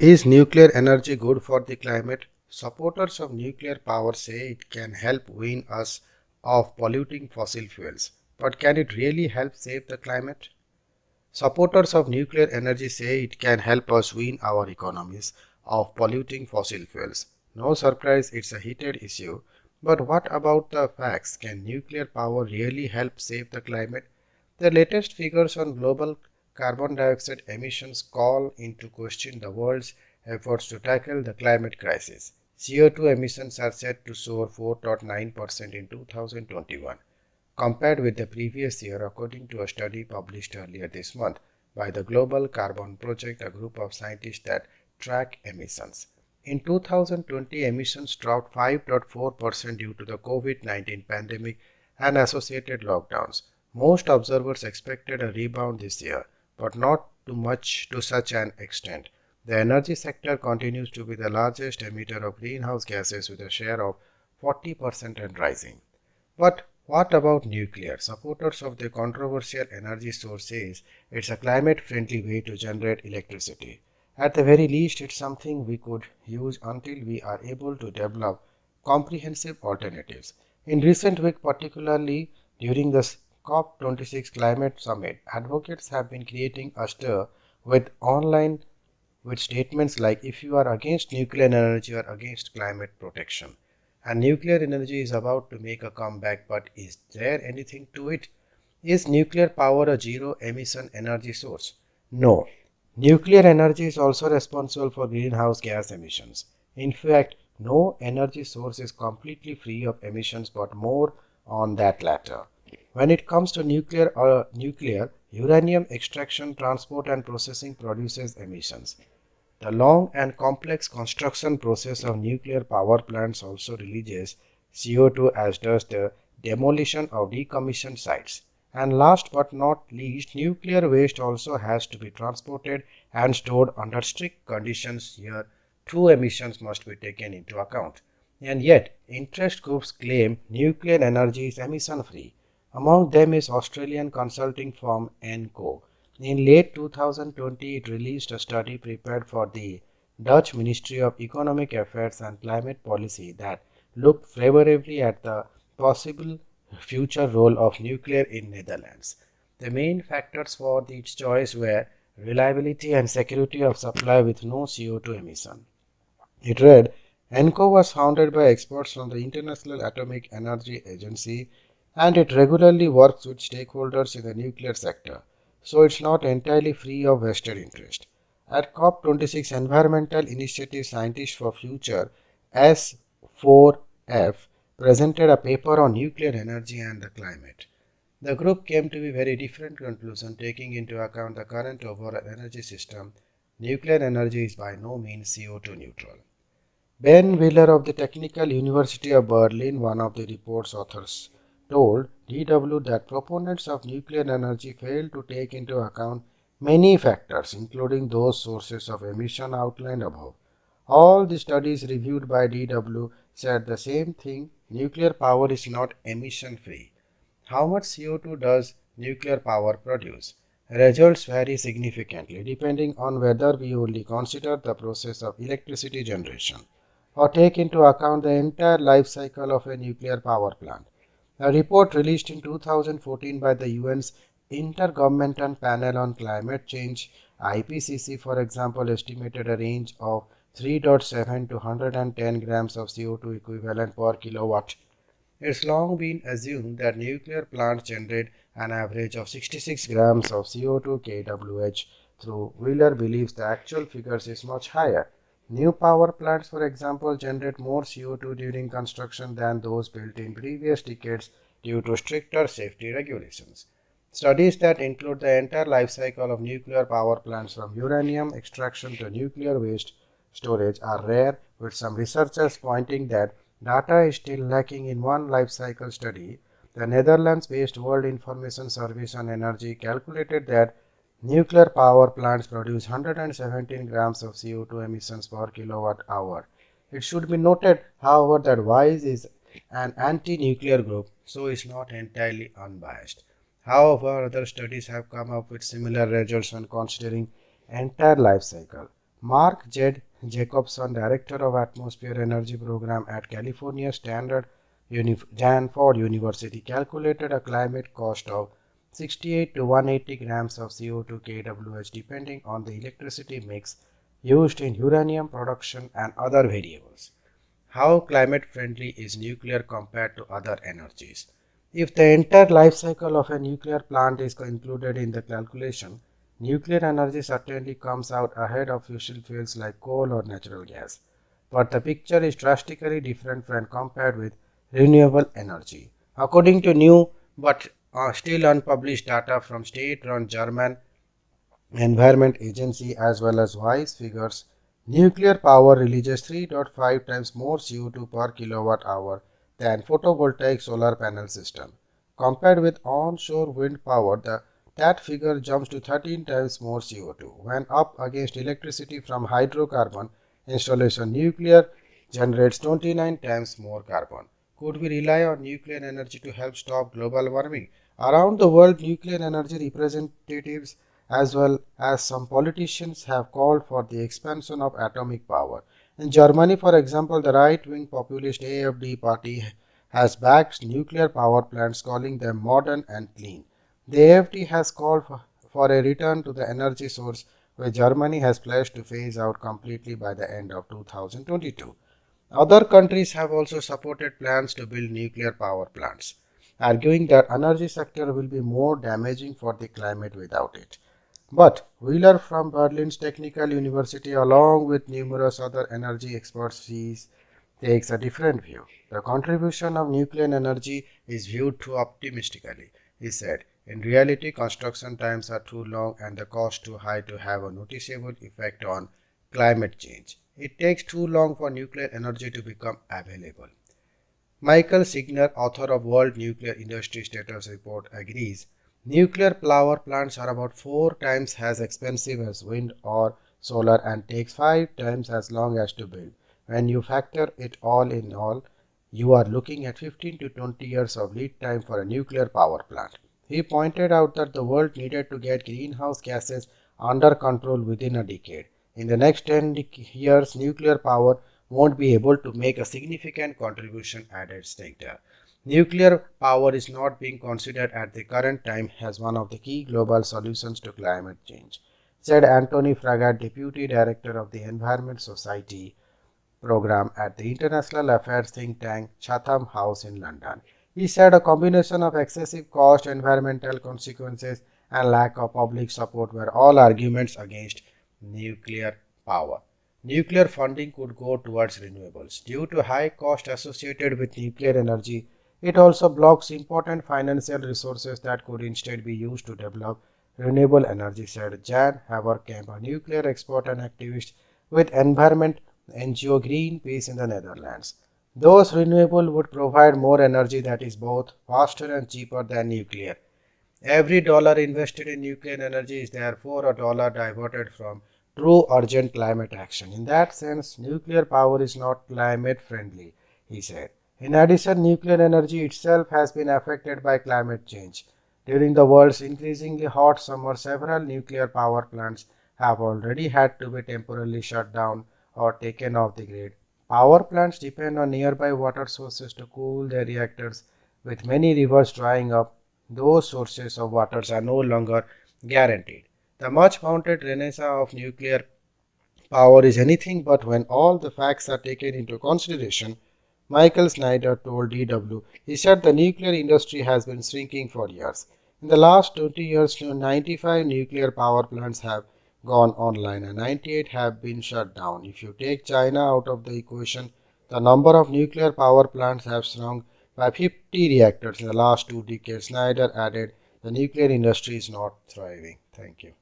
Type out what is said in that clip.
Is nuclear energy good for the climate? Supporters of nuclear power say it can help wean us off polluting fossil fuels. But can it really help save the climate? Supporters of nuclear energy say it can help us wean our economies off polluting fossil fuels. No surprise, it's a heated issue. But what about the facts? Can nuclear power really help save the climate? The latest figures on global carbon dioxide emissions call into question the world's efforts to tackle the climate crisis. CO2 emissions are set to soar 4.9% in 2021 compared with the previous year, according to a study published earlier this month by the Global Carbon Project, a group of scientists that track emissions. In 2020, emissions dropped 5.4% due to the COVID-19 pandemic and associated lockdowns. Most observers expected a rebound this year, but not too much to such an extent. The energy sector continues to be the largest emitter of greenhouse gases with a share of 40% and rising. But what about nuclear? Supporters of the controversial energy source says it's a climate-friendly way to generate electricity. At the very least, it's something we could use until we are able to develop comprehensive alternatives. In recent weeks, particularly during the COP26 climate summit, advocates have been creating a stir with online with statements like if you are against nuclear energy, you are against climate protection. And nuclear energy is about to make a comeback, but is there anything to it? Is nuclear power a zero emission energy source? No. Nuclear energy is also responsible for greenhouse gas emissions. In fact, no energy source is completely free of emissions, but more on that latter. When it comes to nuclear, uranium extraction, transport, and processing produces emissions. The long and complex construction process of nuclear power plants also releases CO2 as does the demolition of decommissioned sites. And last but not least, nuclear waste also has to be transported and stored under strict conditions. Here, true emissions must be taken into account. And yet, interest groups claim nuclear energy is emission free. Among them is Australian consulting firm ENCO. In late 2020, it released a study prepared for the Dutch Ministry of Economic Affairs and Climate Policy that looked favorably at the possible future role of nuclear in Netherlands. The main factors for its choice were reliability and security of supply with no CO2 emission. It read, ENCO was founded by experts from the International Atomic Energy Agency and it regularly works with stakeholders in the nuclear sector, so it's not entirely free of vested interest. At COP26, Environmental Initiative Scientists for Future S4F presented a paper on nuclear energy and the climate. The group came to a very different conclusion taking into account the current overall energy system. Nuclear energy is by no means CO2 neutral. Ben Wheeler of the Technical University of Berlin, one of the report's authors, told DW that proponents of nuclear energy fail to take into account many factors, including those sources of emission outlined above. All the studies reviewed by DW said the same thing: nuclear power is not emission free. How much CO2 does nuclear power produce? Results vary significantly depending on whether we only consider the process of electricity generation or take into account the entire life cycle of a nuclear power plant. A report released in 2014 by the UN's Intergovernmental Panel on Climate Change IPCC, for example, estimated a range of 3.7 to 110 grams of CO2 equivalent per kilowatt. It's long been assumed that nuclear plants generate an average of 66 grams of CO2 kWh, though Wheeler believes the actual figures is much higher. New power plants, for example, generate more CO2 during construction than those built in previous decades due to stricter safety regulations. Studies that include the entire life cycle of nuclear power plants from uranium extraction to nuclear waste storage are rare, with some researchers pointing that data is still lacking in one life cycle study. The Netherlands-based World Information Service on Energy calculated that nuclear power plants produce 117 grams of CO2 emissions per kilowatt hour. It should be noted, however, that WISE is an anti-nuclear group, so is not entirely unbiased. However, other studies have come up with similar results when considering entire life cycle. Mark J. Jacobson, Director of Atmosphere Energy Program at California Stanford University, calculated a climate cost of 68 to 180 grams of CO2 kWh depending on the electricity mix used in uranium production and other variables. How climate friendly is nuclear compared to other energies? If the entire life cycle of a nuclear plant is included in the calculation, nuclear energy certainly comes out ahead of fossil fuels like coal or natural gas. But the picture is drastically different when compared with renewable energy. According to new but still unpublished data from state-run German Environment Agency as well as WISE figures, nuclear power releases 3.5 times more CO2 per kilowatt hour than photovoltaic solar panel system. Compared with onshore wind power, that figure jumps to 13 times more CO2. When up against electricity from hydrocarbon installation, nuclear generates 29 times more carbon. Could we rely on nuclear energy to help stop global warming? Around the world, nuclear energy representatives as well as some politicians have called for the expansion of atomic power. In Germany, for example, the right-wing populist AfD party has backed nuclear power plants, calling them modern and clean. The AfD has called for a return to the energy source, which Germany has pledged to phase out completely by the end of 2022. Other countries have also supported plans to build nuclear power plants, arguing that energy sector will be more damaging for the climate without it. But Wheeler from Berlin's Technical University, along with numerous other energy experts, takes a different view. The contribution of nuclear energy is viewed too optimistically, he said. In reality, construction times are too long and the cost too high to have a noticeable effect on climate change. It takes too long for nuclear energy to become available. Michael Signer, author of World Nuclear Industry Status Report, agrees. Nuclear power plants are about 4 times as expensive as wind or solar and takes 5 times as long as to build. When you factor it all in all, you are looking at 15 to 20 years of lead time for a nuclear power plant. He pointed out that the world needed to get greenhouse gases under control within a decade. In the next 10 years, nuclear power won't be able to make a significant contribution, added Stegner. Nuclear power is not being considered at the current time as one of the key global solutions to climate change, said Anthony Fragate, Deputy Director of the Environment Society program at the international affairs think tank Chatham House in London. He said a combination of excessive cost, environmental consequences, and lack of public support were all arguments against nuclear power. Nuclear funding could go towards renewables. Due to high cost associated with nuclear energy, it also blocks important financial resources that could instead be used to develop renewable energy, said Jan Haverkamp, a nuclear expert and activist with environment NGO Greenpeace in the Netherlands. Those renewable would provide more energy that is both faster and cheaper than nuclear. Every dollar invested in nuclear energy is therefore a dollar diverted from true urgent climate action. In that sense, nuclear power is not climate friendly, he said. In addition, nuclear energy itself has been affected by climate change. During the world's increasingly hot summer, several nuclear power plants have already had to be temporarily shut down or taken off the grid. Power plants depend on nearby water sources to cool their reactors. With many rivers drying up, those sources of water are no longer guaranteed. The much vaunted renaissance of nuclear power is anything but when all the facts are taken into consideration, Michael Snyder told DW. He said the nuclear industry has been shrinking for years. In the last 20 years, 95 nuclear power plants have gone online and 98 have been shut down. If you take China out of the equation, the number of nuclear power plants have shrunk by 50 reactors in the last 2 decades. Snyder added, the nuclear industry is not thriving. Thank you.